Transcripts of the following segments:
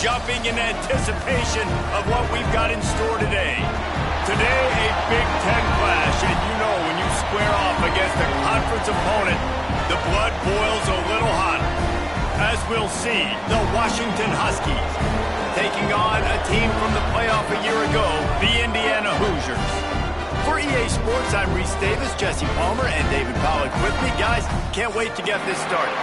jumping in anticipation of what we've got in store today. Today, a Big Ten clash, and you know when you square off against a conference opponent, the blood boils a little hotter. As we'll see, the Washington Huskies taking on a team from the playoff a year ago, the Indiana Hoosiers. For EA Sports, I'm Reese Davis, Jesse Palmer, and David Pollack with me. Guys, can't wait to get this started.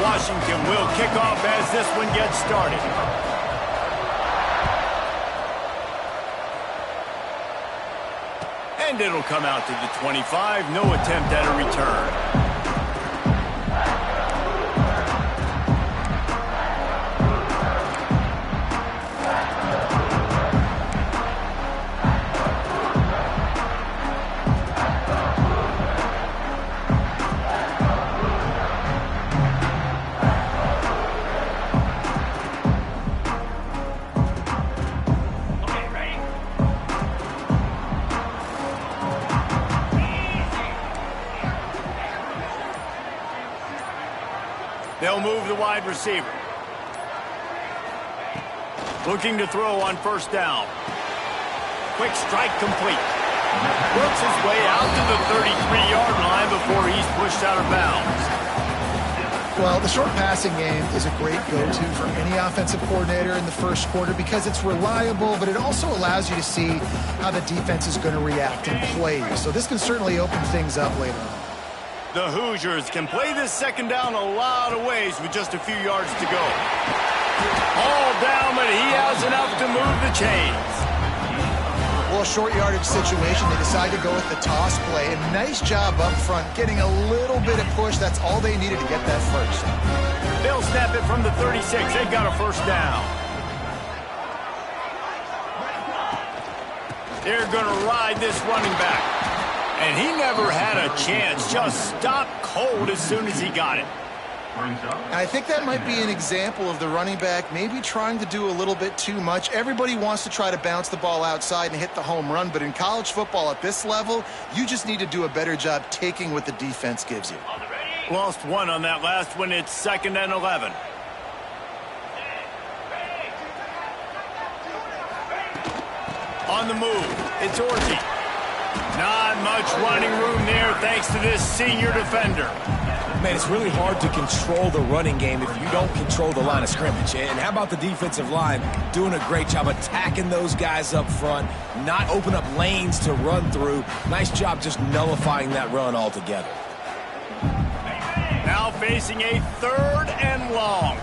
Washington will kick off as this one gets started. And it'll come out to the 25. No attempt at a return. They'll move the wide receiver. Looking to throw on first down. Quick strike complete. Works his way out to the 33-yard line before he's pushed out of bounds. Well, the short passing game is a great go-to for any offensive coordinator in the first quarter because it's reliable, but it also allows you to see how the defense is going to react and play. So this can certainly open things up later on. The Hoosiers can play this second down a lot of ways with just a few yards to go. All down, but he has enough to move the chains. Well, a short yardage situation, they decide to go with the toss play. And nice job up front, getting a little bit of push. That's all they needed to get that first. They'll snap it from the 36. They've got a first down. They're going to ride this running back. And he never had a chance, just stopped cold as soon as he got it. I think that might be an example of the running back maybe trying to do a little bit too much. Everybody wants to try to bounce the ball outside and hit the home run, but in college football at this level, you just need to do a better job taking what the defense gives you. Lost one on that last one. It's 2nd and 11. On the move, it's Orji. Not much running room there thanks to this senior defender. Man, it's really hard to control the running game if you don't control the line of scrimmage. And how about the defensive line doing a great job attacking those guys up front, not open up lanes to run through. Nice job just nullifying that run altogether. Now facing a 3rd and long.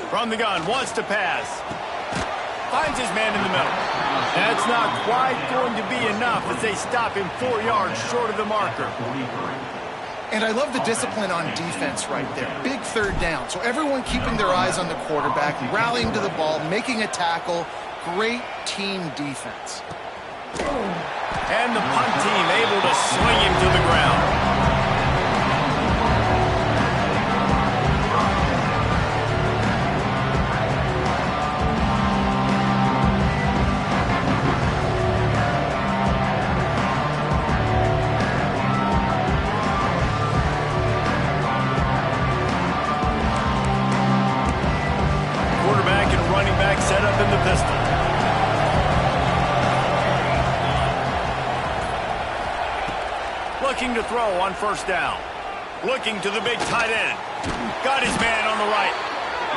From the gun, wants to pass. Finds his man in the middle. That's not quite going to be enough as they stop him 4 yards short of the marker. And I love the discipline on defense right there. Big 3rd down. So everyone keeping their eyes on the quarterback, rallying to the ball, making a tackle. Great team defense. And the punt team able to swing him to the ground. Set up in the pistol. Looking to throw on first down. Looking to the big tight end. Got his man on the right.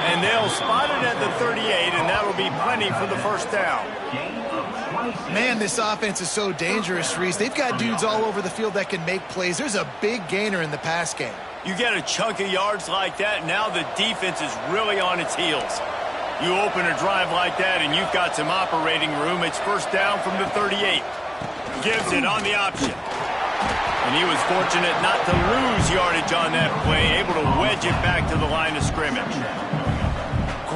And they'll spot it at the 38, and that'll be plenty for the first down. Man, this offense is so dangerous, Reese. They've got dudes all over the field that can make plays. There's a big gainer in the pass game. You get a chunk of yards like that, now the defense is really on its heels. You open a drive like that, and you've got some operating room. It's first down from the 38. Gives it on the option. And he was fortunate not to lose yardage on that play, able to wedge it back to the line of scrimmage.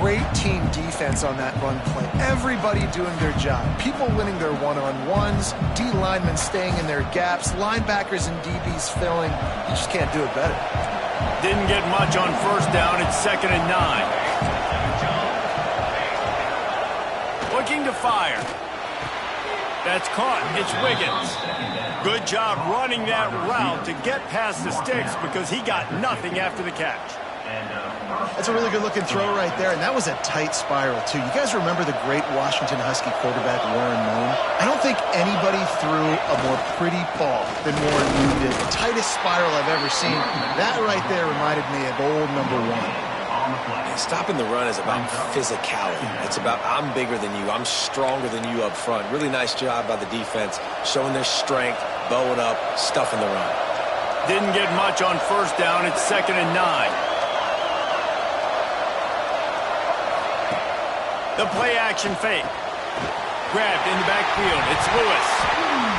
Great team defense on that run play. Everybody doing their job. People winning their one-on-ones, D linemen staying in their gaps, linebackers and DBs filling. You just can't do it better. Didn't get much on first down. It's 2nd and 9. Looking to fire. That's caught. It's Wiggins. Good job running that route to get past the sticks because he got nothing after the catch. That's a really good-looking throw right there, and that was a tight spiral, too. You guys remember the great Washington Husky quarterback Warren Moon? I don't think anybody threw a more pretty ball than Warren Moon did. The tightest spiral I've ever seen. That right there reminded me of old number 1. Stopping the run is about physicality. It's about I'm bigger than you. I'm stronger than you up front. Really nice job by the defense, showing their strength, bowing up, stuffing the run. Didn't get much on first down. It's 2nd and 9. The play action fake. Grabbed in the backfield. It's Lewis.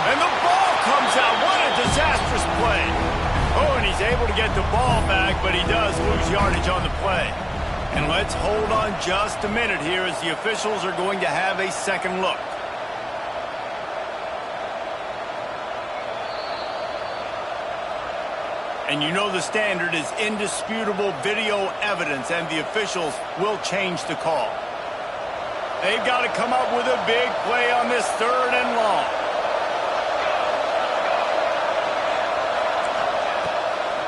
And the ball comes out. What a disastrous play. Oh, and he's able to get the ball back, but he does lose yardage on the play. And let's hold on just a minute here as the officials are going to have a second look. And you know the standard is indisputable video evidence, and the officials will change the call. They've got to come up with a big play on this 3rd and long.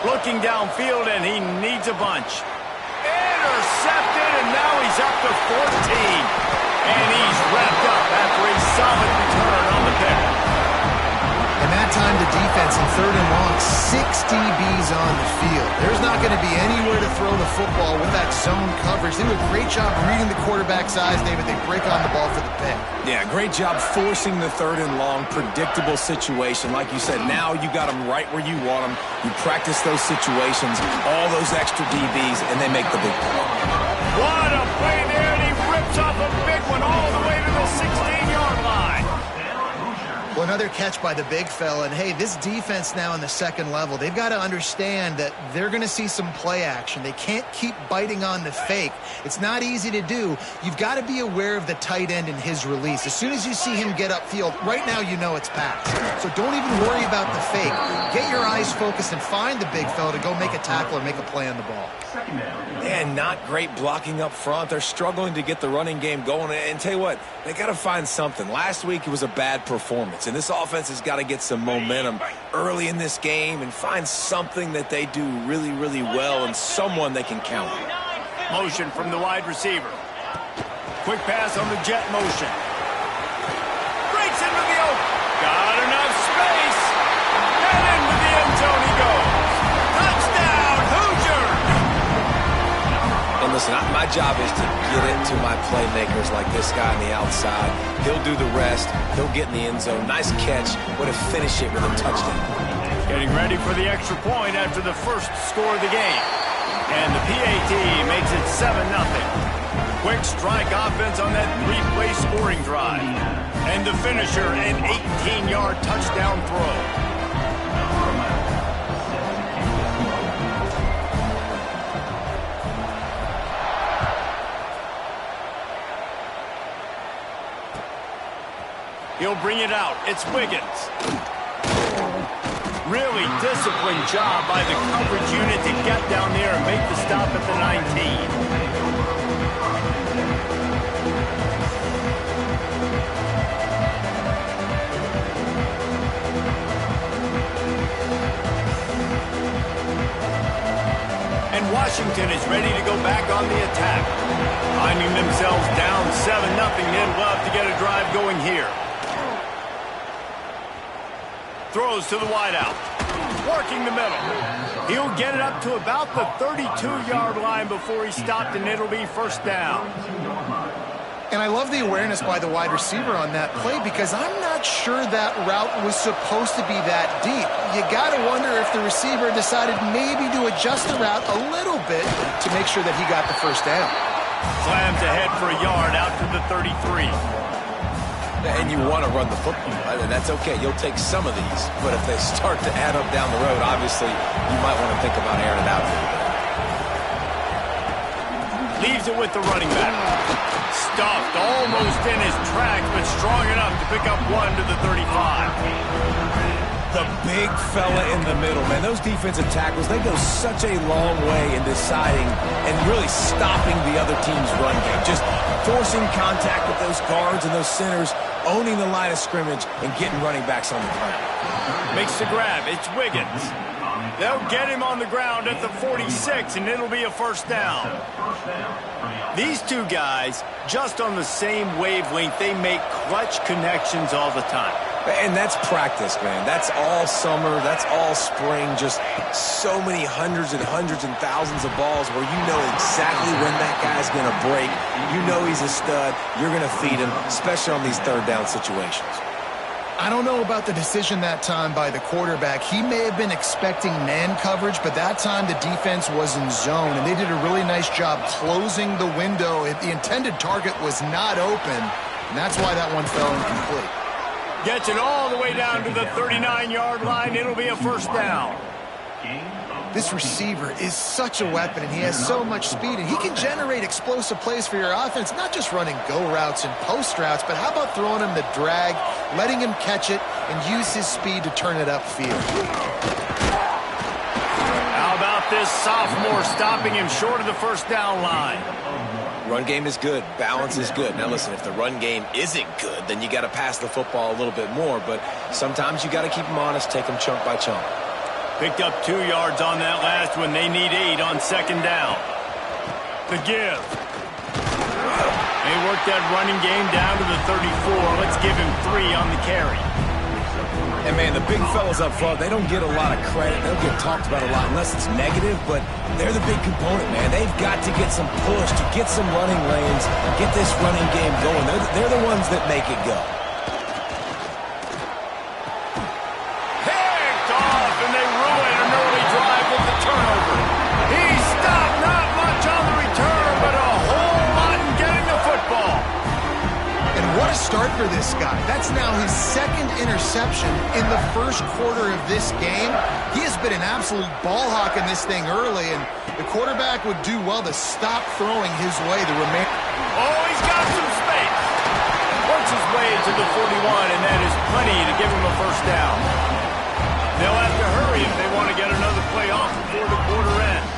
Looking downfield, and he needs a bunch. Intercepted, and now he's up to 14. And he's wrapped up after a solid return on the pick. And that time the defense in 3rd and long, 6 DBs on the field. There's not going to be anywhere to throw the football with that zone coverage. They do a great job reading the quarterback's eyes, David. They break on the ball for the pick. Yeah, great job forcing the 3rd and long, predictable situation. Like you said, now you got them right where you want them. You practice those situations, all those extra DBs, and they make the big play. What a play there, and he rips off a big one all the way to the 16-yard line. Well, another catch by the big fella. And, hey, this defense now in the 2nd level, they've got to understand that they're going to see some play action. They can't keep biting on the fake. It's not easy to do. You've got to be aware of the tight end and his release. As soon as you see him get upfield, right now you know it's pass. So don't even worry about the fake. Get your eyes focused and find the big fella to go make a tackle or make a play on the ball. And not great blocking up front. They're struggling to get the running game going. And tell you what, they got to find something. Last week it was a bad performance, and this offense has got to get some momentum early in this game and find something that they do really, really well and someone they can count on. Motion from the wide receiver. Quick pass on the jet motion. Breaks into the open. Got enough space. And into the end zone he goes. Touchdown, Hoosier! And listen, my job is to get it to my playmakers like this guy on the outside. He'll do the rest. He'll get in the end zone. Nice catch. Way to finish it with a touchdown. Getting ready for the extra point after the first score of the game. And the PAT makes it 7-0. Quick strike offense on that 3-play scoring drive. And the finisher, an 18-yard touchdown throw. He'll bring it out. It's Wiggins. Really disciplined job by the coverage unit to get down there and make the stop at the 19. And Washington is ready to go back on the attack. Finding themselves down 7-0, they'd love to get a drive going here. Throws to the wideout. Working the middle. He'll get it up to about the 32-yard line before he's stopped, and it'll be first down. And I love the awareness by the wide receiver on that play because I'm not sure that route was supposed to be that deep. You got to wonder if the receiver decided maybe to adjust the route a little bit to make sure that he got the first down. Slams ahead for a yard out to the 33. And you want to run the football, right? And that's okay. You'll take some of these. But if they start to add up down the road, obviously, you might want to think about airing it out a little bit. Leaves it with the running back. Stuffed almost in his tracks, but strong enough to pick up one to the 35. The big fella in the middle, man. Those defensive tackles, they go such a long way in deciding and really stopping the other team's run game. Just forcing contact with those guards and those centers, owning the line of scrimmage, and getting running backs on the ground. Makes the grab. It's Wiggins. They'll get him on the ground at the 46, and it'll be a first down. These two guys, just on the same wavelength, they make clutch connections all the time. And that's practice, man. That's all summer. That's all spring. Just so many hundreds and thousands of balls where you know exactly when that guy's going to break. You know he's a stud. You're going to feed him, especially on these third down situations. I don't know about the decision that time by the quarterback. He may have been expecting man coverage, but that time the defense was in zone, and they did a really nice job closing the window. The intended target was not open, and that's why that one fell incomplete. Gets it all the way down to the 39-yard line. It'll be a first down. This receiver is such a weapon, and he has so much speed, and he can generate explosive plays for your offense, not just running go routes and post routes, but how about throwing him the drag, letting him catch it, and use his speed to turn it upfield. How about this sophomore stopping him short of the first down line? Run game is good. Balance is good. Now, listen, if the run game isn't good, then you got to pass the football a little bit more, but sometimes you got to keep them honest, take them chunk by chunk. Picked up 2 yards on that last one. They need 8 on second down. The give. They work that running game down to the 34. Let's give him 3 on the carry. And, man, the big fellas up front, they don't get a lot of credit. They'll get talked about a lot unless it's negative, but they're the big component, man. They've got to get some push, to get some running lanes, get this running game going. They're the ones that make it go. Start for this guy. That's now his second interception in the first quarter of this game. He has been an absolute ball hawk in this thing early, and the quarterback would do well to stop throwing his way the remainder. Oh, he's got some space. Works his way to the 41, and that is plenty to give him a first down. They'll have to hurry if they want to get another play off before the quarter ends.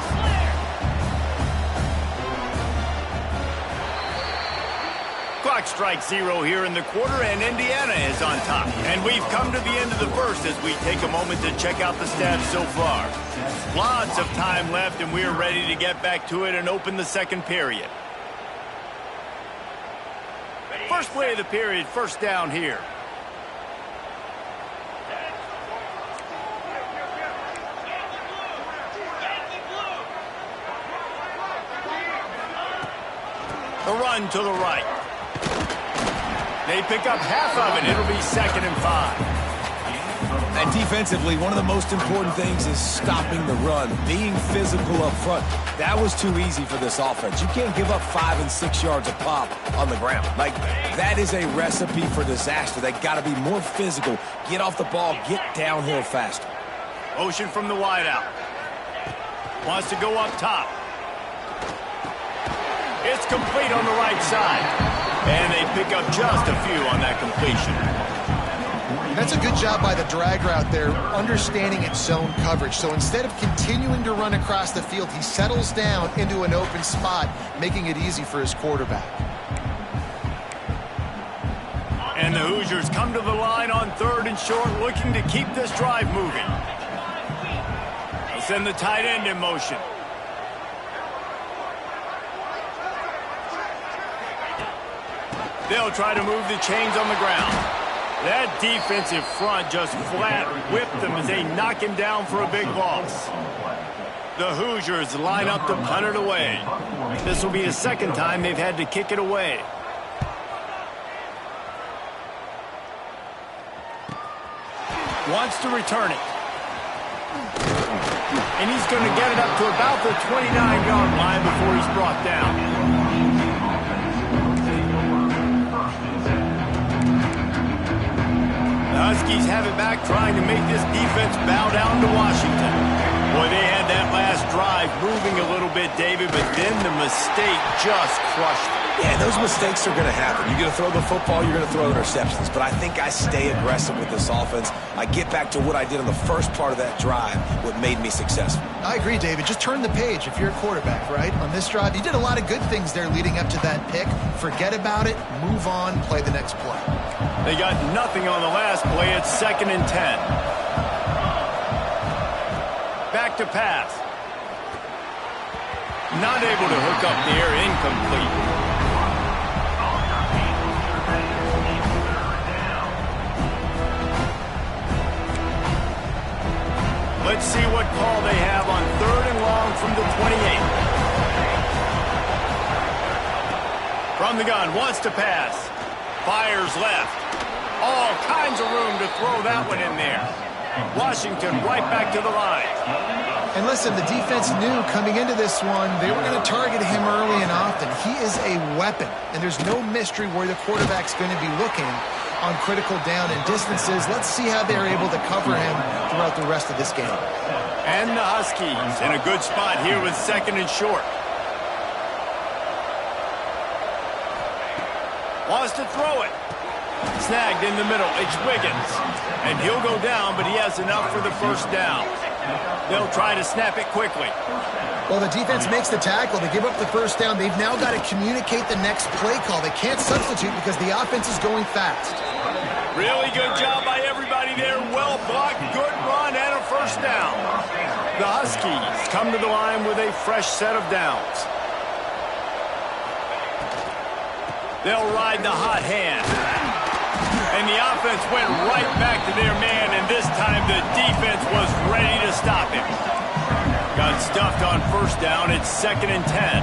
Clock strikes 0 here in the quarter, and Indiana is on top. And we've come to the end of the first as we take a moment to check out the stats so far. Lots of time left, and we're ready to get back to it and open the second period. First play of the period, first down here. The run to the right. They pick up half of it. It'll be 2nd and 5. And defensively, one of the most important things is stopping the run, being physical up front. That was too easy for this offense. You can't give up 5 and 6 yards a pop on the ground. Like, that is a recipe for disaster. They got to be more physical, get off the ball, get downhill faster. Motion from the wideout. Wants to go up top. It's complete on the right side. And they pick up just a few on that completion. That's a good job by the drag route there, understanding its zone coverage. So instead of continuing to run across the field, he settles down into an open spot, making it easy for his quarterback. And the Hoosiers come to the line on 3rd and short, looking to keep this drive moving. They'll send the tight end in motion. They'll try to move the chains on the ground. That defensive front just flat whipped them as they knock him down for a big loss. The Hoosiers line up to punt it away. This will be the second time they've had to kick it away. Wants to return it. And he's going to get it up to about the 29-yard line before he's brought down. The Huskies have it back, trying to make this defense bow down to Washington. Boy, they had that last drive moving a little bit, David, but then the mistake just crushed them. Yeah, those mistakes are going to happen. You're going to throw the football, you're going to throw interceptions. But I think I stay aggressive with this offense. I get back to what I did on the first part of that drive, what made me successful. I agree, David. Just turn the page if you're a quarterback, right? On this drive, you did a lot of good things there leading up to that pick. Forget about it, move on, play the next play. They got nothing on the last play. It's 2nd and 10. Back to pass. Not able to hook up there, incomplete. Let's see what call they have on 3rd and long from the 28. From the gun, wants to pass. Fires left. All kinds of room to throw that one in there. Washington right back to the line. And listen, the defense knew coming into this one, they were going to target him early and often. He is a weapon, and there's no mystery where the quarterback's going to be looking on critical down and distances. Let's see how they're able to cover him throughout the rest of this game. And the Huskies in a good spot here with 2nd and short. Wants to throw it. Snagged in the middle. It's Wiggins. And he'll go down, but he has enough for the first down. They'll try to snap it quickly. Well, the defense makes the tackle. They give up the first down. They've now got to communicate the next play call. They can't substitute because the offense is going fast. Really good job by everybody there. Well blocked, good run, and a first down. The Huskies come to the line with a fresh set of downs. They'll ride the hot hand. And the offense went right back to their man, and this time the defense was ready to stop him. Got stuffed on first down. It's 2nd and 10.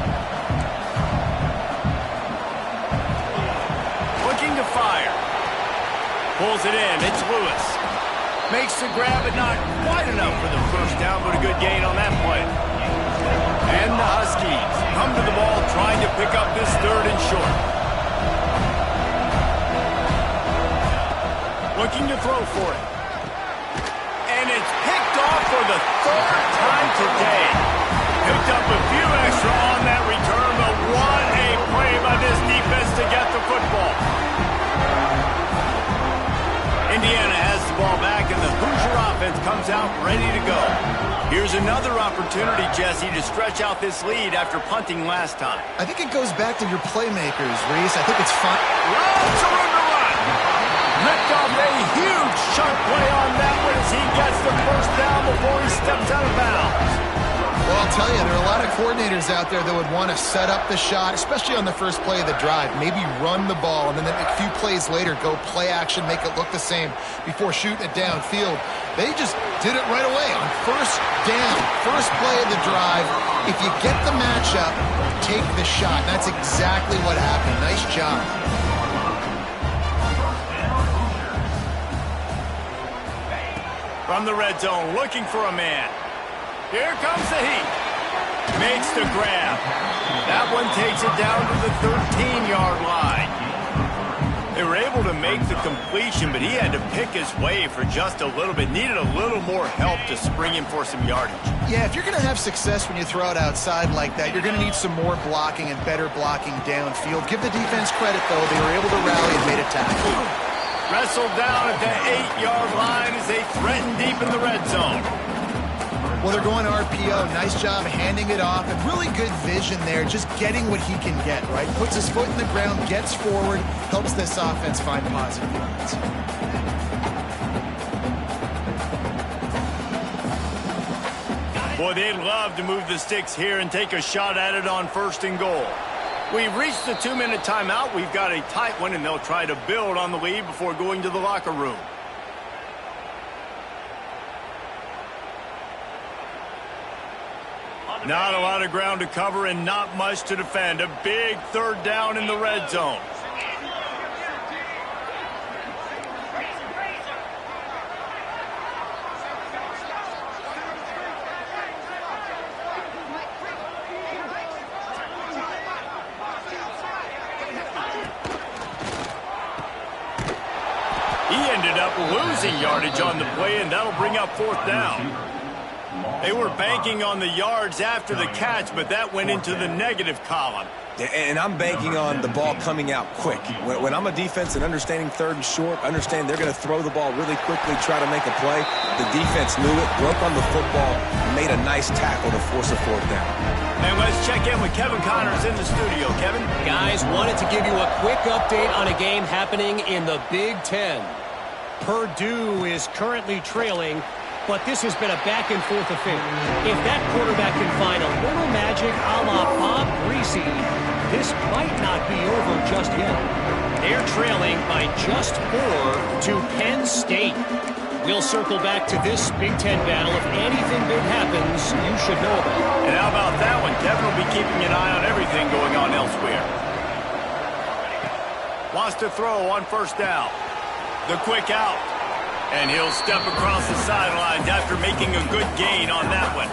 Looking to fire. Pulls it in. It's Lewis. Makes the grab, but not quite enough for the first down, but a good gain on that play. And the Huskies come to the ball trying to pick up this 3rd and short. Looking to throw for it. And it's picked off for the 3rd time today. Picked up a few extra on that return, but what a play by this defense to get the football. Indiana has the ball back, and the Hoosier offense comes out ready to go. Here's another opportunity, Jesse, to stretch out this lead after punting last time. I think it goes back to your playmakers, Reese. I think it's fine. Lots of room to run. Ripped off a huge chunk play on that one as he gets the first down before he steps out of bounds. Well, I'll tell you, there are a lot of coordinators out there that would want to set up the shot, especially on the first play of the drive, maybe run the ball, and then a few plays later go play action, make it look the same before shooting it downfield. They just did it right away on first down, first play of the drive. If you get the matchup, take the shot. That's exactly what happened. Nice job. From the red zone, looking for a man. Here comes the heat. Makes the grab. That one takes it down to the 13-yard line. They were able to make the completion, but he had to pick his way for just a little bit. Needed a little more help to spring him for some yardage. Yeah, if you're going to have success when you throw it outside like that, you're going to need some more blocking and better blocking downfield. Give the defense credit, though. They were able to rally and made a tackle. Wrestled down at the 8-yard line as they threaten deep in the red zone. Well, they're going RPO. Nice job handing it off. And really good vision there, just getting what he can get, right? Puts his foot in the ground, gets forward, helps this offense find positive yards. Boy, they'd love to move the sticks here and take a shot at it on 1st and goal. We've reached the 2-minute timeout. We've got a tight one, and they'll try to build on the lead before going to the locker room. Not a lot of ground to cover and not much to defend. A big 3rd down in the red zone. He ended up losing yardage on the play, and that'll bring up 4th down. They were banking on the yards after the catch, but that went into the negative column. And I'm banking on the ball coming out quick. When I'm a defense and understanding third and short, understand they're going to throw the ball really quickly, try to make a play. The defense knew it, broke on the football, made a nice tackle to force a fourth down. And let's check in with Kevin Connors in the studio. Kevin? Guys, wanted to give you a quick update on a game happening in the Big Ten. Purdue is currently trailing, but this has been a back-and-forth affair. If that quarterback can find a little magic a la Bob Greasy, this might not be over just yet. They're trailing by just 4 to Penn State. We'll circle back to this Big Ten battle. If anything big happens, you should know about it. And how about that one? Kevin will be keeping an eye on everything going on elsewhere. Wants to throw on first down. The quick out. And he'll step across the sidelines after making a good gain on that one.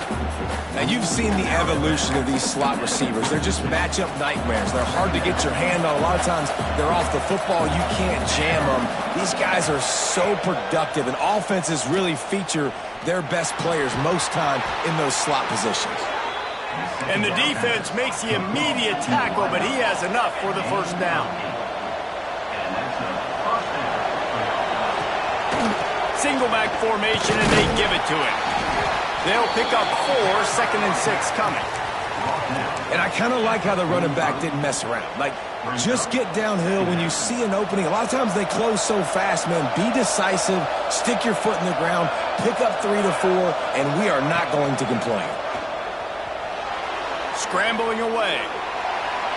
Now, you've seen the evolution of these slot receivers. They're just matchup nightmares. They're hard to get your hand on. A lot of times, they're off the football. You can't jam them. These guys are so productive, and offenses really feature their best players most time in those slot positions. And the defense makes the immediate tackle, but he has enough for the first down. Single back formation, and they give it to him. They'll pick up 4, 2nd and 6 coming. And I kind of like how the running back didn't mess around. Like, just get downhill when you see an opening. A lot of times they close so fast, man. Be decisive, stick your foot in the ground, pick up 3 to 4, and we are not going to complain. Scrambling away.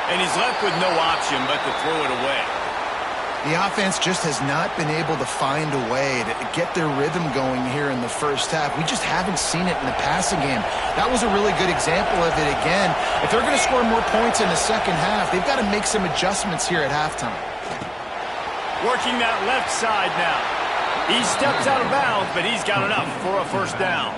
And he's left with no option but to throw it away. The offense just has not been able to find a way to get their rhythm going here in the first half. We just haven't seen it in the passing game. That was a really good example of it again. If they're going to score more points in the second half, they've got to make some adjustments here at halftime. Working that left side now. He steps out of bounds, but he's got enough for a first down.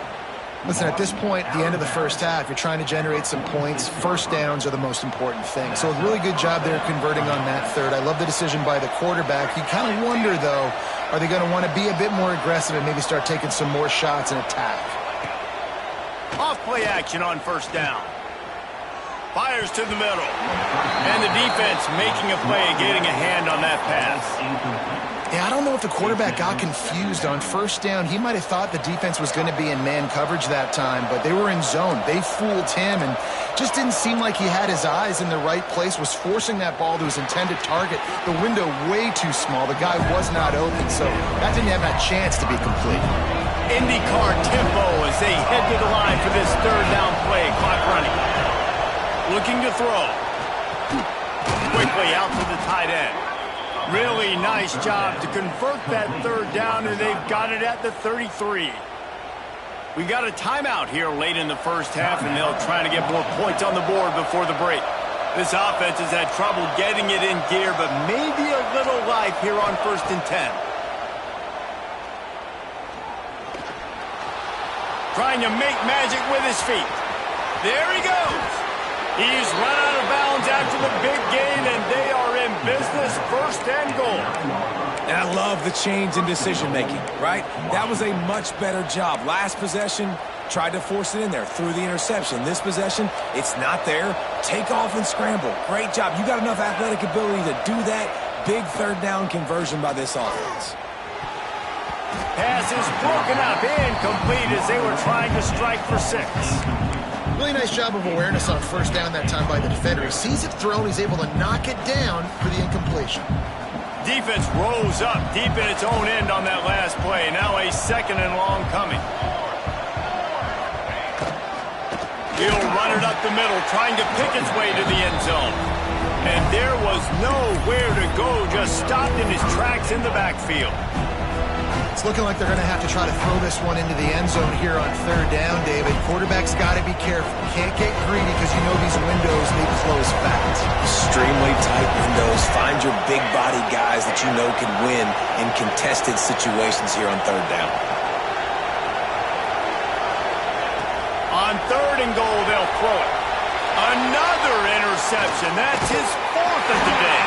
Listen, at this point, the end of the first half, you're trying to generate some points. First downs are the most important thing. So a really good job there converting on that third. I love the decision by the quarterback. You kind of wonder, though, are they going to want to be a bit more aggressive and maybe start taking some more shots and attack? Off play action on first down. Fires to the middle. And the defense making a play and getting a hand on that pass. Yeah, I don't know if the quarterback got confused on first down. He might have thought the defense was going to be in man coverage that time, but they were in zone. They fooled him and just didn't seem like he had his eyes in the right place, was forcing that ball to his intended target. The window way too small. The guy was not open, so that didn't have a chance to be complete. IndyCar tempo as they head to the line for this third down play. Clock running. Looking to throw. Quickly out to the tight end. Really nice job to convert that third down, and they've got it at the 33. We got a timeout here late in the first half, and they'll try to get more points on the board before the break. This offense has had trouble getting it in gear, but maybe a little life here on 1st and 10. Trying to make magic with his feet. There he goes. He's run out of bounds after the big gain, and they are in business, 1st and goal. And I love the change in decision-making, right? That was a much better job. Last possession, tried to force it in there, threw the interception. This possession, it's not there. Take off and scramble. Great job. You got enough athletic ability to do that. Big third down conversion by this offense. Pass is broken up, incomplete as they were trying to strike for 6. Really nice job of awareness on first down that time by the defender. He sees it thrown, he's able to knock it down for the incompletion. Defense rose up deep in its own end on that last play. Now a 2nd and long coming. He'll run it up the middle, trying to pick its way to the end zone. And there was nowhere to go, just stopped in his tracks in the backfield. It's looking like they're going to have to try to throw this one into the end zone here on third down, David. Quarterback's got to be careful. Can't get greedy because you know these windows, they close fast. Extremely tight windows. Find your big-body guys that you know can win in contested situations here on third down. On 3rd and goal, they'll throw it. Another interception. That's his 4th of the day.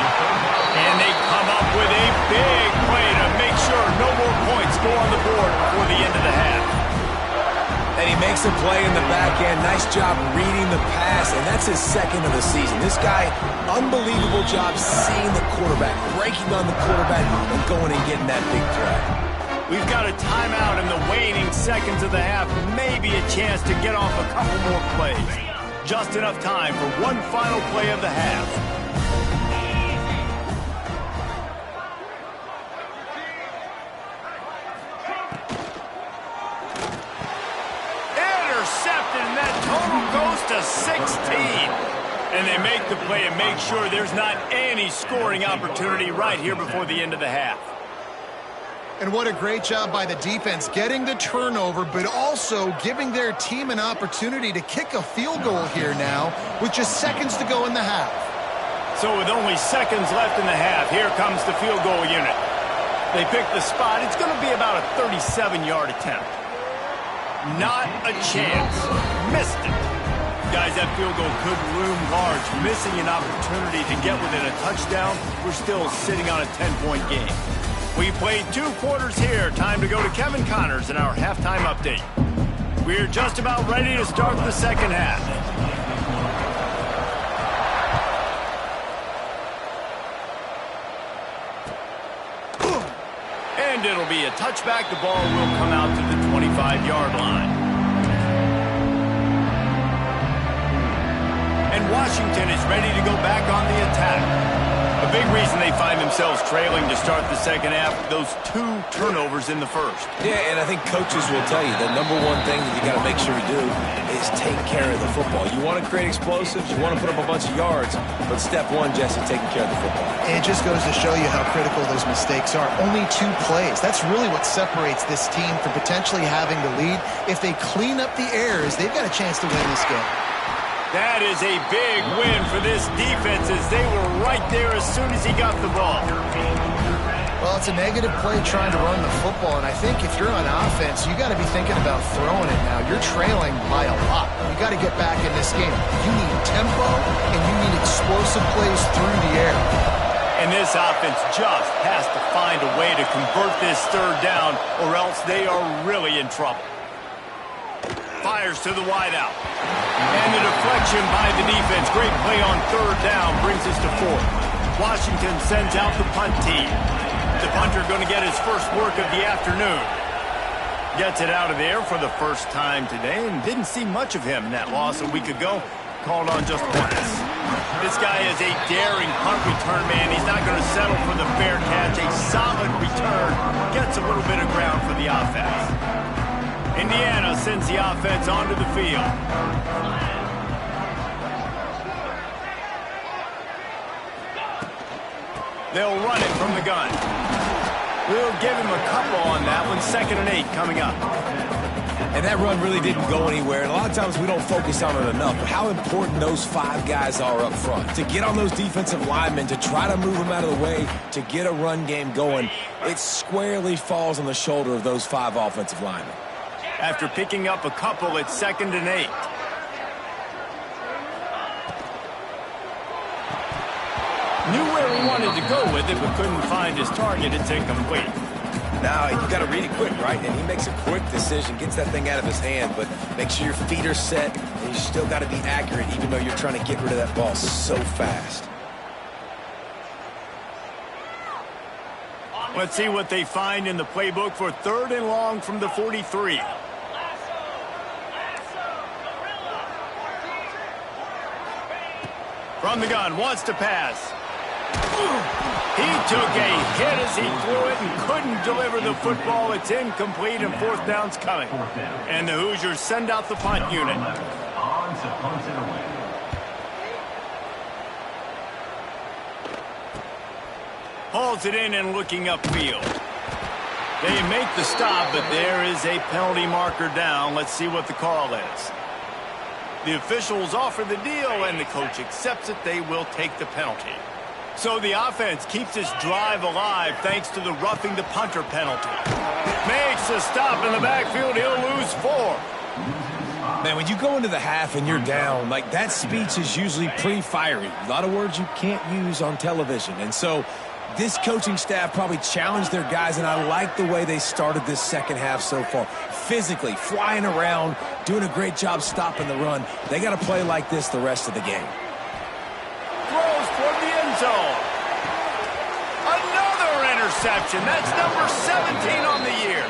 And they come up with a big play to make sure no more points go on the board before the end of the half. And he makes a play in the back end. Nice job reading the pass, and that's his second of the season. This guy, unbelievable job seeing the quarterback, breaking on the quarterback, and going and getting that big play. We've got a timeout in the waning seconds of the half. Maybe a chance to get off a couple more plays. Just enough time for one final play of the half. Intercepted, and that total goes to 16. And they make the play and make sure there's not any scoring opportunity right here before the end of the half. And what a great job by the defense getting the turnover, but also giving their team an opportunity to kick a field goal here now with just seconds to go in the half. So with only seconds left in the half, here comes the field goal unit. They pick the spot. It's going to be about a 37-yard attempt. Not a chance. Missed it. Guys, that field goal could loom large. Missing an opportunity to get within a touchdown. We're still sitting on a 10-point game. We played 2 quarters here. Time to go to Kevin Connors in our halftime update. We're just about ready to start the second half. And it'll be a touchback. The ball will come out to the 25-yard line. And Washington is ready to go back on the attack. A big reason they find themselves trailing to start the second half, those 2 turnovers in the first. Yeah, and I think coaches will tell you the number one thing that you got to make sure you do is take care of the football. You want to create explosives, you want to put up a bunch of yards, but step one, Jesse, taking care of the football. And it just goes to show you how critical those mistakes are. Only 2 plays. That's really what separates this team from potentially having the lead. If they clean up the errors, they've got a chance to win this game. That is a big win for this defense as they were right there as soon as he got the ball. Well, it's a negative play trying to run the football, and I think if you're on offense, you got to be thinking about throwing it now. You're trailing by a lot. You got to get back in this game. You need tempo, and you need explosive plays through the air. And this offense just has to find a way to convert this third down, or else they are really in trouble. Fires to the wideout. And the deflection by the defense. Great play on third down brings us to 4th. Washington sends out the punt team. The punter going to get his first work of the afternoon. Gets it out of there for the first time today and didn't see much of him in that loss a week ago. Called on just once. This guy is a daring punt return man. He's not going to settle for the fair catch. A solid return. Gets a little bit of ground for the offense. Indiana sends the offense onto the field. They'll run it from the gun. We'll give him a couple on that one. 2nd and 8 coming up. And that run really didn't go anywhere. And a lot of times we don't focus on it enough. But how important those 5 guys are up front. To get on those defensive linemen, to try to move them out of the way, to get a run game going, it squarely falls on the shoulder of those 5 offensive linemen. After picking up a couple, it's 2nd and 8. Knew where he wanted to go with it, but couldn't find his target. It's incomplete. Now, you got to read it quick, right? And he makes a quick decision, gets that thing out of his hand, but make sure your feet are set, and you still got to be accurate, even though you're trying to get rid of that ball so fast. Let's see what they find in the playbook for 3rd and long from the 43. From the gun, wants to pass. He took a hit as he threw it and couldn't deliver the football. It's incomplete and 4th down's coming. And the Hoosiers send out the punt unit. Hauls it in and looking upfield. They make the stop, but there is a penalty marker down. Let's see what the call is. The officials offer the deal, and the coach accepts it. They will take the penalty. So the offense keeps its drive alive thanks to the roughing the punter penalty. Makes a stop in the backfield. He'll lose 4. Man, when you go into the half and you're down, like that speech is usually pretty fiery. A lot of words you can't use on television. And so This coaching staff probably challenged their guys, and I like the way they started this second half so far. Physically, flying around, doing a great job stopping the run. They got to play like this the rest of the game. Throws toward the end zone. Another interception. That's number 17 on the year.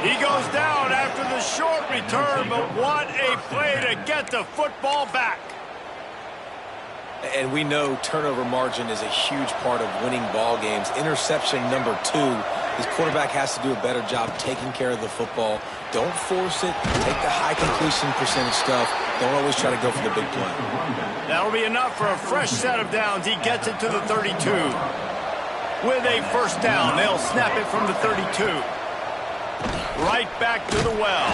He goes down after the short return, but what a play to get the football back. And we know turnover margin is a huge part of winning ball games. Interception number 2. His quarterback has to do a better job taking care of the football. Don't force it. Take the high completion percentage stuff. Don't always try to go for the big play. That'll be enough for a fresh set of downs. He gets it to the 32. With a first down, they'll snap it from the 32. Right back to the well.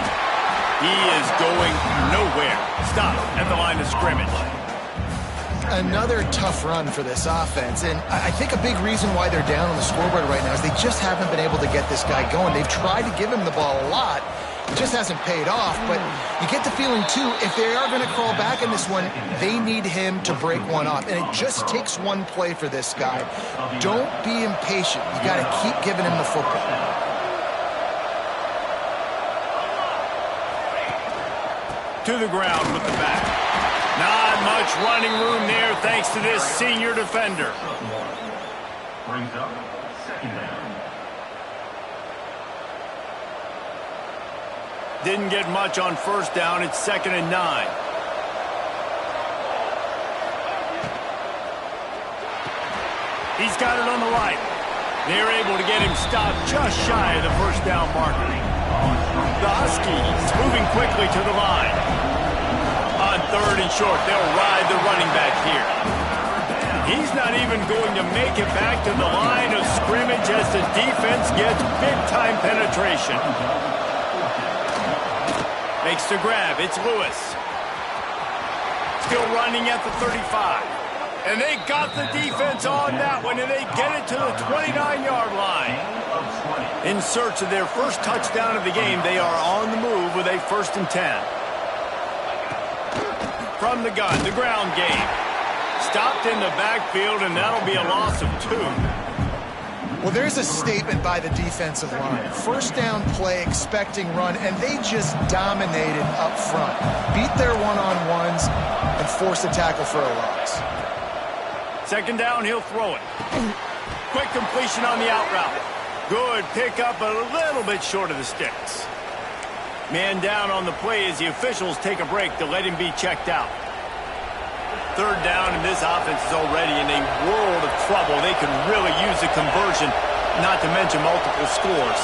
He is going nowhere. Stop at the line of scrimmage. Another tough run for this offense, and I think a big reason why they're down on the scoreboard right now is they just haven't been able to get this guy going. They've tried to give him the ball a lot. It just hasn't paid off, but you get the feeling, too, if they are going to crawl back in this one, they need him to break one off, and it just takes one play for this guy. Don't be impatient. You got to keep giving him the football. To the ground with the back. Not much running room there thanks to this senior defender. Brings up second down. Didn't get much on first down. It's 2nd and 9. He's got it on the right. They're able to get him stopped just shy of the first down marker. The Huskies moving quickly to the line. On 3rd and short, they'll ride the running back here. He's not even going to make it back to the line of scrimmage as the defense gets big-time penetration. Makes the grab. It's Lewis. Still running at the 35. And they got the defense on that one, and they get it to the 29-yard line. In search of their first touchdown of the game, they are on the move with a 1st and 10. From the gun, the ground game. Stopped in the backfield, and that'll be a loss of 2. Well, there's a statement by the defensive line. First down play, expecting run, and they just dominated up front. Beat their one-on-ones and forced a tackle for a loss. 2nd down, he'll throw it. Quick completion on the out route. Good pickup, a little bit short of the sticks. Man down on the play as the officials take a break to let him be checked out. 3rd down, and this offense is already in a world of trouble. They can really use a conversion, not to mention multiple scores.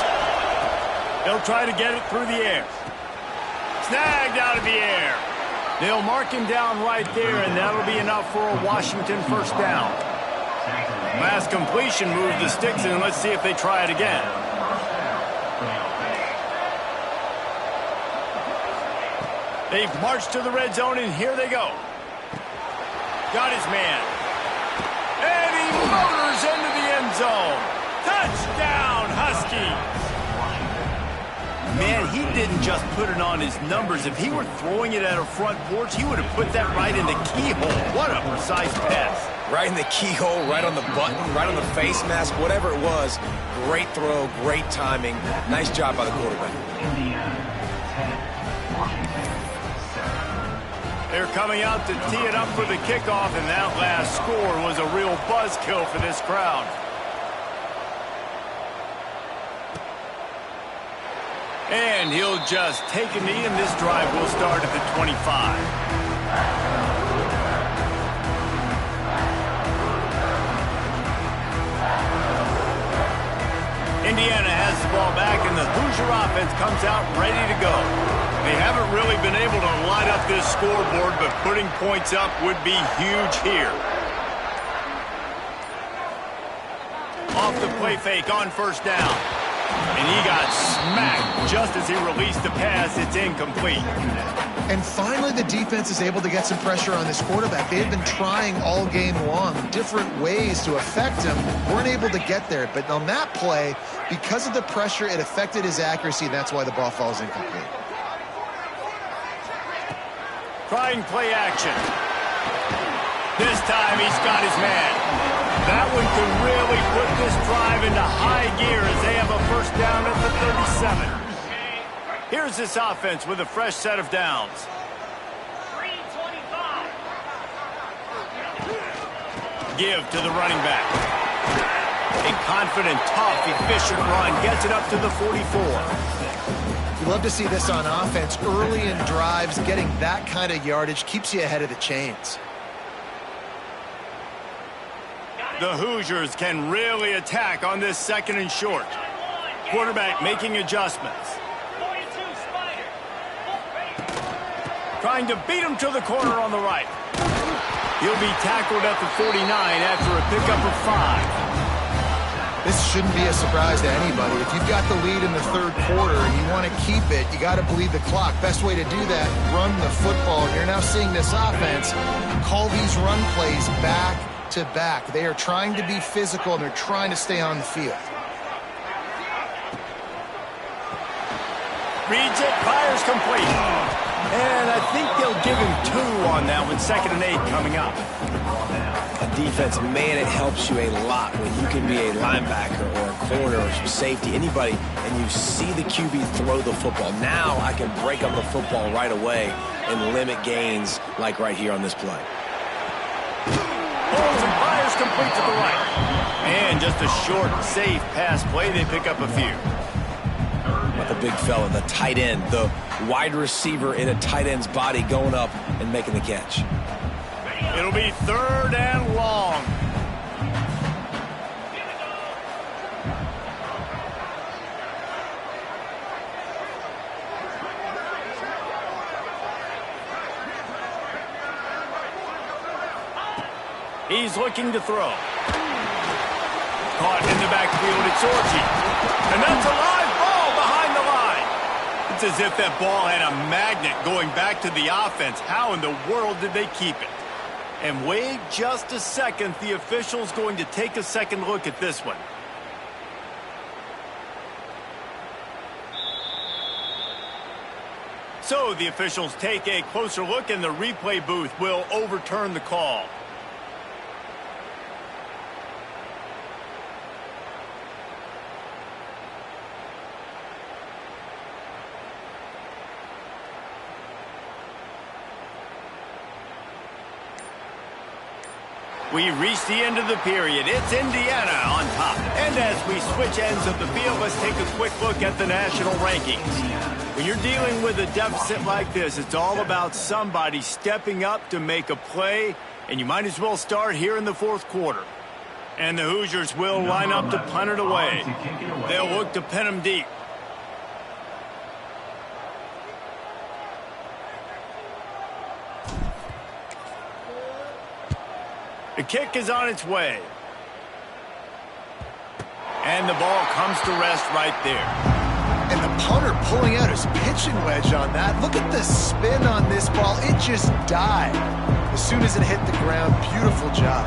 They'll try to get it through the air. Snagged out of the air. They'll mark him down right there, and that'll be enough for a Washington first down. Last completion moved the sticks, and let's see if they try it again. They've marched to the red zone, and here they go. Got his man. And he motors into the end zone. Touchdown, Huskies. Man, he didn't just put it on his numbers. If he were throwing it at a front porch, he would have put that right in the keyhole. What a precise pass. Right in the keyhole, right on the button, right on the face mask, whatever it was. Great throw, great timing. Nice job by the quarterback. They're coming out to tee it up for the kickoff, and that last score was a real buzzkill for this crowd. And he'll just take a knee, and this drive will start at the 25. Indiana has the ball back, and the Hoosier offense comes out ready to go. They haven't really been able to light up this scoreboard, but putting points up would be huge here. Off the play fake on first down. And he got smacked just as he released the pass. It's incomplete. And finally, the defense is able to get some pressure on this quarterback. They've been trying all game long different ways to affect him. Weren't able to get there. But on that play, because of the pressure, it affected his accuracy, and that's why the ball falls incomplete. Trying play action. This time he's got his man. That one could really put this drive into high gear as they have a first down at the 37. Here's this offense with a fresh set of downs. Give to the running back. A confident, tough, efficient run gets it up to the 44. You love to see this on offense. Early in drives, getting that kind of yardage keeps you ahead of the chains. The Hoosiers can really attack on this second and short. Quarterback making adjustments. Trying to beat him to the corner on the right. He'll be tackled at the 49 after a pickup of 5. This shouldn't be a surprise to anybody. If you've got the lead in the third quarter and you want to keep it, you got to bleed the clock. Best way to do that, run the football. And you're now seeing this offense call these run plays back to back. They are trying to be physical and they're trying to stay on the field. Reads it, fires complete. And I think they'll give him 2 on that one. 2nd and 8 coming up. A defense, man, it helps you a lot when you can be a linebacker or a corner or some safety, anybody, and you see the QB throw the football. Now I can break up the football right away and limit gains like right here on this play. Pulls and fires complete to the right. And just a short, safe pass play. They pick up a few. But the big fella, the tight end, the wide receiver in a tight end's body going up and making the catch. It'll be 3rd and long. He's looking to throw. Caught in the backfield, it's Orchie. And that's a live ball behind the line. It's as if that ball had a magnet going back to the offense. How in the world did they keep it? And wait just a second. The official's going to take a second look at this one. So the officials take a closer look and the replay booth will overturn the call. We reach the end of the period. It's Indiana on top. And as we switch ends of the field, let's take a quick look at the national rankings. When you're dealing with a deficit like this, it's all about somebody stepping up to make a play, and you might as well start here in the 4th quarter. And the Hoosiers will line up to punt it away. They'll look to pin them deep. The kick is on its way. And the ball comes to rest right there. And the punter pulling out his pitching wedge on that. Look at the spin on this ball. It just died as soon as it hit the ground. Beautiful job.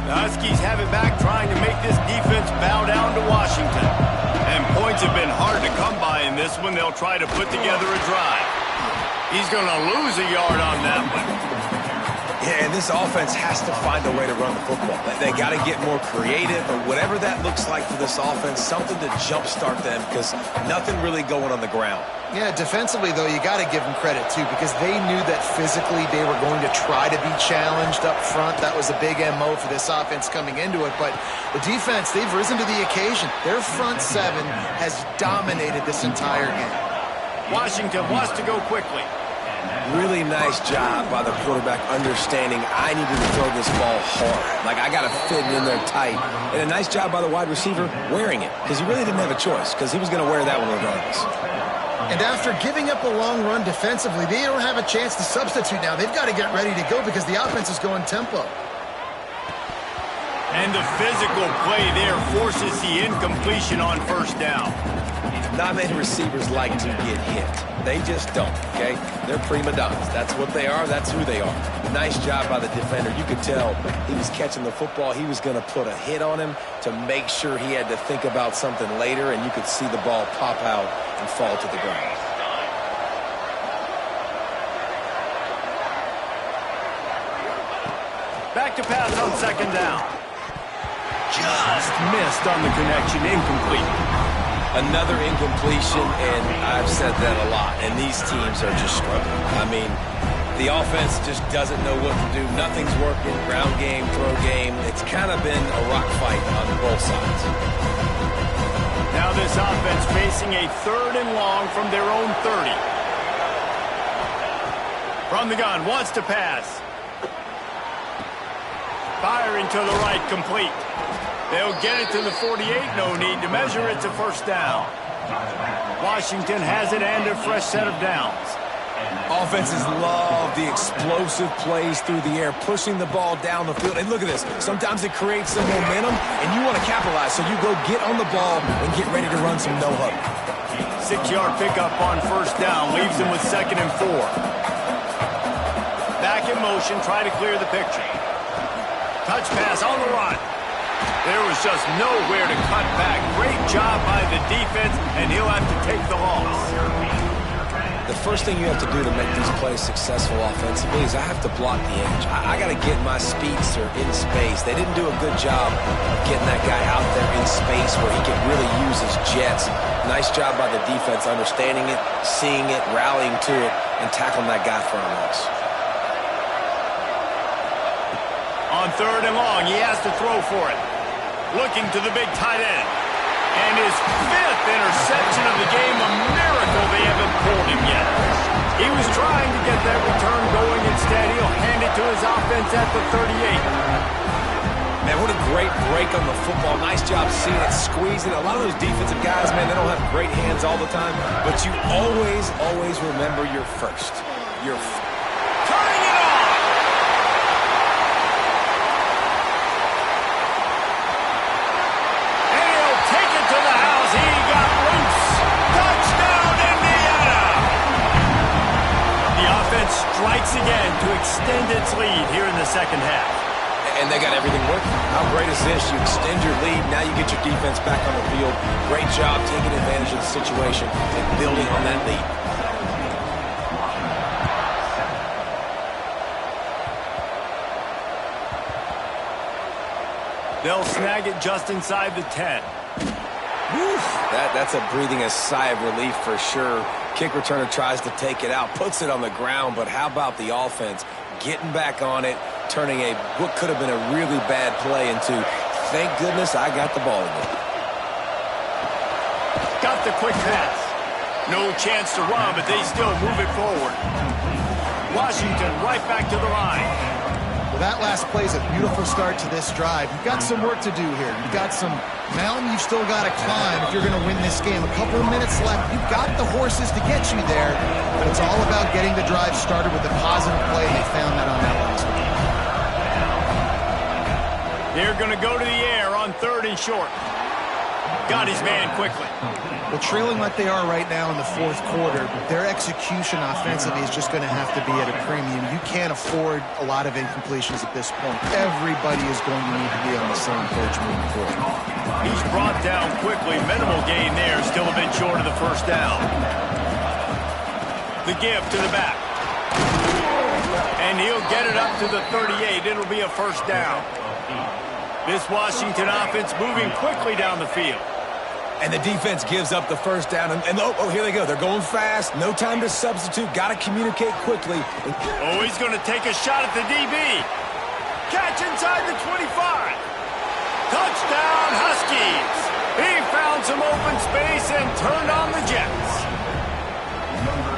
The Huskies have it back, trying to make this defense bow down to Washington. And points have been hard to come by in this one. They'll try to put together a drive. He's going to lose a yard on that one. Yeah, and this offense has to find a way to run the football. They got to get more creative, or whatever that looks like for this offense, something to jumpstart them, because nothing really going on the ground. Yeah, defensively, though, you got to give them credit, too, because they knew that physically they were going to try to be challenged up front. That was a big MO for this offense coming into it. But the defense, they've risen to the occasion. Their front 7 has dominated this entire game. Washington wants to go quickly. Really nice job by the quarterback understanding I needed to throw this ball hard. Like, I got to fit it in there tight. And a nice job by the wide receiver wearing it, because he really didn't have a choice, because he was going to wear that one regardless. And after giving up a long run defensively, they don't have a chance to substitute now. They've got to get ready to go because the offense is going tempo. And the physical play there forces the incompletion on first down. Not many receivers like to get hit. They just don't, okay? They're prima donnas. That's what they are. That's who they are. Nice job by the defender. You could tell he was catching the football. He was going to put a hit on him to make sure he had to think about something later, and you could see the ball pop out and fall to the ground. Back to pass on second down. Just missed on the connection, incomplete. Another incompletion, and I've said that a lot, and these teams are just struggling. I mean, the offense just doesn't know what to do. Nothing's working. Ground game, throw game. It's kind of been a rock fight on both sides. Now this offense facing a 3rd and long from their own 30. From the gun, wants to pass. Firing to the right, complete. They'll get it to the 48, no need to measure. It's a first down. Washington has it and a fresh set of downs. Offenses love the explosive plays through the air, pushing the ball down the field. And look at this. Sometimes it creates some momentum, and you want to capitalize. So you go get on the ball and get ready to run some no-huddle. 6-yard pickup on first down. Leaves them with 2nd and 4. Back in motion, try to clear the picture. Touch pass on the run. There was just nowhere to cut back. Great job by the defense, and he'll have to take the loss. The first thing you have to do to make these plays successful offensively is I have to block the edge. I got to get my speedster in space. They didn't do a good job of getting that guy out there in space where he can really use his jets. Nice job by the defense understanding it, seeing it, rallying to it, and tackling that guy for a loss. On 3rd and long, he has to throw for it. Looking to the big tight end. And his 5th interception of the game, a miracle they haven't pulled him yet. He was trying to get that return going. Instead, he'll hand it to his offense at the 38. Man, what a great break on the football. Nice job seeing it, squeezing. A lot of those defensive guys, man, they don't have great hands all the time. But you always remember your first. Turning it on! Strikes again to extend its lead here in the second half. And they got everything working. How great is this? You extend your lead, now you get your defense back on the field. Great job taking advantage of the situation and building on that lead. They'll snag it just inside the 10. Woof, that's a breathing a sigh of relief for sure. Kick returner tries to take it out, puts it on the ground, but how about the offense getting back on it, turning what could have been a really bad play into, thank goodness I got the ball again. Got the quick pass. No chance to run, but they still move it forward. Washington right back to the line. Well, that last play is a beautiful start to this drive. You've got some work to do here. You've got some mountain you've still got to climb if you're going to win this game. A couple of minutes left. You've got the horses to get you there, but it's all about getting the drive started with a positive play. They found that on that last one. They're going to go to the air on 3rd and short. Got his man quickly. Well, trailing like they are right now in the 4th quarter, their execution offensively is just going to have to be at a premium. You can't afford a lot of incompletions at this point. Everybody is going to need to be on the same page moving forward. He's brought down quickly. Minimal gain there. Still a bit short of the first down. The give to the back. And he'll get it up to the 38. It'll be a first down. This Washington offense moving quickly down the field. And the defense gives up the first down. And oh, here they go. They're going fast. No time to substitute. Got to communicate quickly. Oh, he's going to take a shot at the DB. Catch inside the 25. Touchdown, Huskies. He found some open space and turned on the Jets.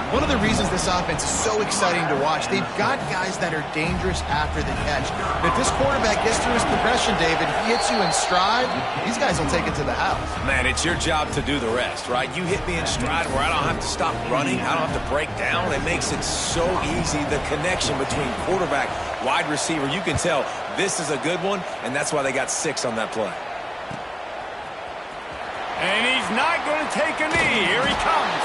One of the reasons this offense is so exciting to watch, they've got guys that are dangerous after the catch. If this quarterback gets through his progression, David, he hits you in stride, these guys will take it to the house. Man, it's your job to do the rest, right? You hit me in stride where I don't have to stop running. I don't have to break down. It makes it so easy, the connection between quarterback, wide receiver. You can tell this is a good one, and that's why they got 6 on that play. And he's not going to take a knee. Here he comes.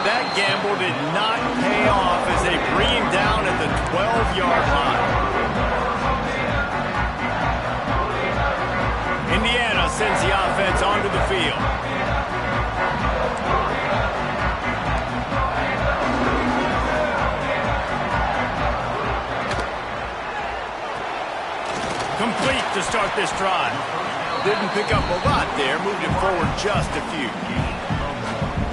That gamble did not pay off as they bring him down at the 12-yard line. Indiana sends the offense onto the field. Complete to start this drive. Didn't pick up a lot there, moved it forward just a few.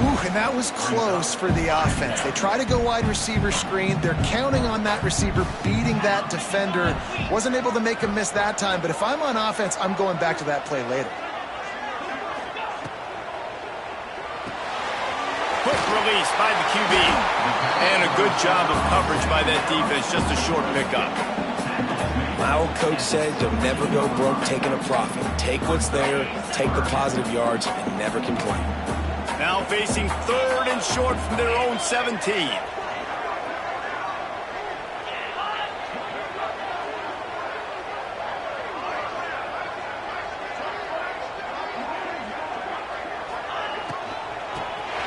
Ooh, and that was close for the offense. They try to go wide receiver screen. They're counting on that receiver beating that defender. Wasn't able to make him miss that time, but if I'm on offense, I'm going back to that play later. Quick release by the QB. And a good job of coverage by that defense, just a short pickup. My old coach said you'll never go broke taking a profit. Take what's there, take the positive yards, and never complain. Now facing 3rd and short from their own 17.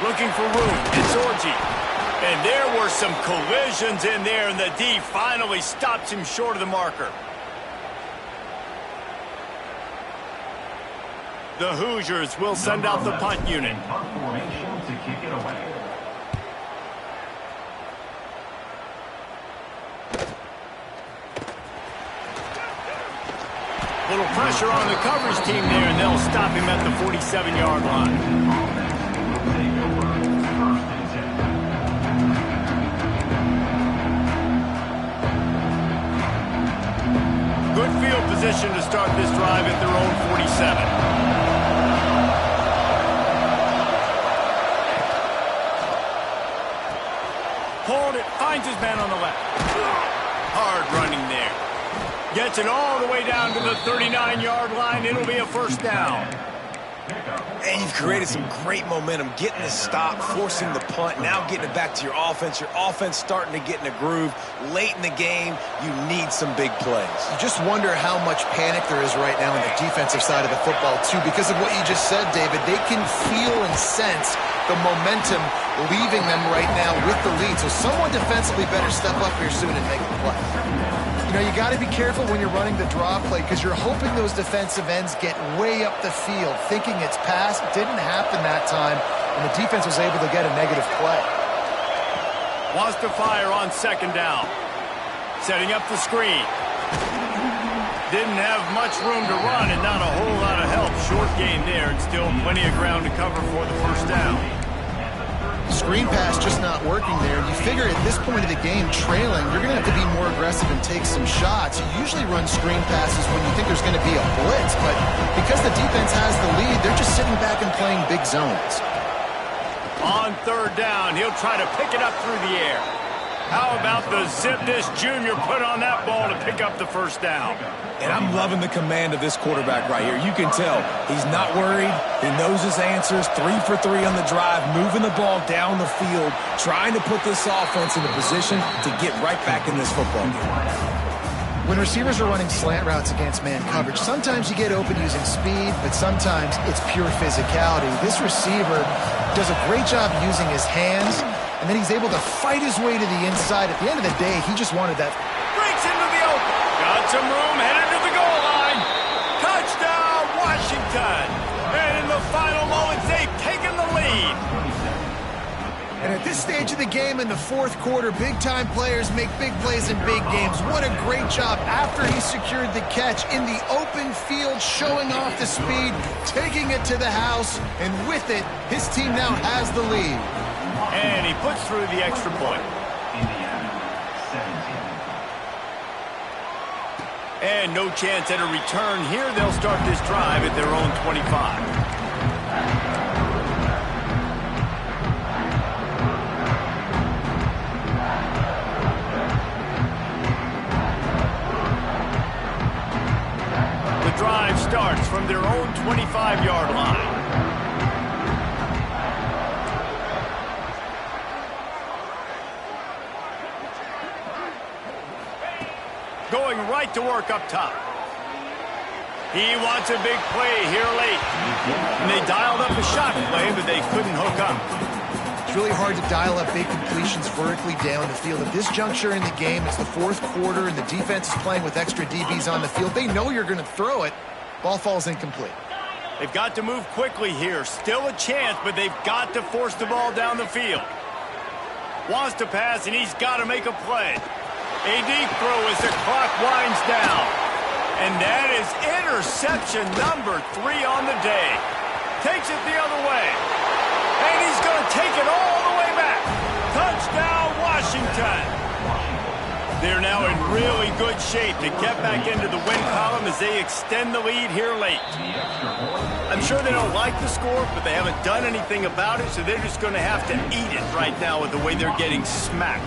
Looking for room. It's Orji. And there were some collisions in there, and the D finally stops him short of the marker. The Hoosiers will send out the punt unit. Punt formation to kick it away. Little pressure on the coverage team there, and they'll stop him at the 47-yard line. Good field position to start this drive at their own 47. Hold it, finds his man on the left. Hard running there. Gets it all the way down to the 39-yard line. It'll be a first down. And you've created some great momentum, getting the stop, forcing the punt, now getting it back to your offense. Your offense starting to get in a groove. Late in the game, you need some big plays. You just wonder how much panic there is right now on the defensive side of the football, too, because of what you just said, David. They can feel and sense the momentum leaving them right now with the lead. So someone defensively better step up here soon and make the play. You know, you got to be careful when you're running the draw play because you're hoping those defensive ends get way up the field, thinking it's pass. Didn't happen that time, and the defense was able to get a negative play. Wants to fire on 2nd down. Setting up the screen. Didn't have much room to run and not a whole lot of help. Short gain there and still plenty of ground to cover for the first down. Screen pass just not working there. You figure at this point of the game, trailing, you're going to have to be more aggressive and take some shots. You usually run screen passes when you think there's going to be a blitz, but because the defense has the lead, they're just sitting back and playing big zones. On 3rd down, he'll try to pick it up through the air. How about the zip dish junior put on that ball to pick up the first down? And I'm loving the command of this quarterback right here. You can tell he's not worried. He knows his answers. 3 for 3 on the drive, moving the ball down the field, trying to put this offense in a position to get right back in this football game. When receivers are running slant routes against man coverage, sometimes you get open using speed, but sometimes it's pure physicality. This receiver does a great job using his hands, and then he's able to fight his way to the inside. At the end of the day, he just wanted that. Breaks into the open. Got some room, headed to the goal line. Touchdown, Washington. And in the final moments, they've taken the lead. And at this stage of the game in the 4th quarter, big-time players make big plays in big games. What a great job after he secured the catch in the open field, showing off the speed, taking it to the house, and with it, his team now has the lead. And he puts through the extra point. Indiana, 17. And no chance at a return here. They'll start this drive at their own 25. The drive starts from their own 25-yard line. Going right to work up top. He wants a big play here late. And they dialed up a shot play, but they couldn't hook up. It's really hard to dial up big completions vertically down the field. At this juncture in the game, it's the 4th quarter, and the defense is playing with extra DBs on the field. They know you're going to throw it. Ball falls incomplete. They've got to move quickly here. Still a chance, but they've got to force the ball down the field. Wants to pass, and he's got to make a play. A deep throw as the clock winds down. And that is interception number 3 on the day. Takes it the other way. And he's going to take it all the way back. Touchdown, Washington. They're now in really good shape to get back into the win column as they extend the lead here late. I'm sure they don't like the score, but they haven't done anything about it, so they're just going to have to eat it right now with the way they're getting smacked.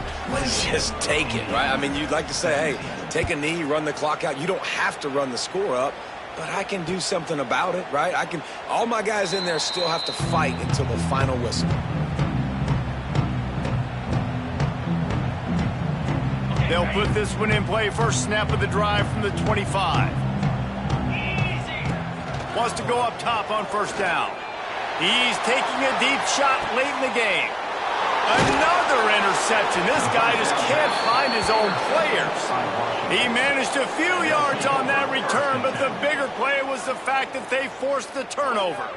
Just take it, right? I mean, you'd like to say, hey, take a knee, run the clock out. You don't have to run the score up, but I can do something about it, right? All my guys in there still have to fight until the final whistle. They'll put this one in play. First snap of the drive from the 25. Wants to go up top on first down. He's taking a deep shot late in the game. Another interception. This guy just can't find his own players. He managed a few yards on that return, but the bigger play was the fact that they forced the turnover.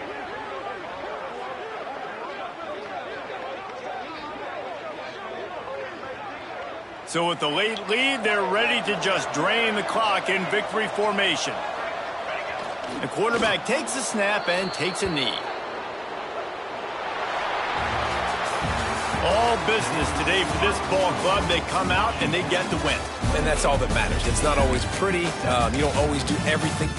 So with the late lead, they're ready to just drain the clock in victory formation. The quarterback takes a snap and takes a knee. All business today for this ball club. They come out and they get the win. And that's all that matters. It's not always pretty. You don't always do everything.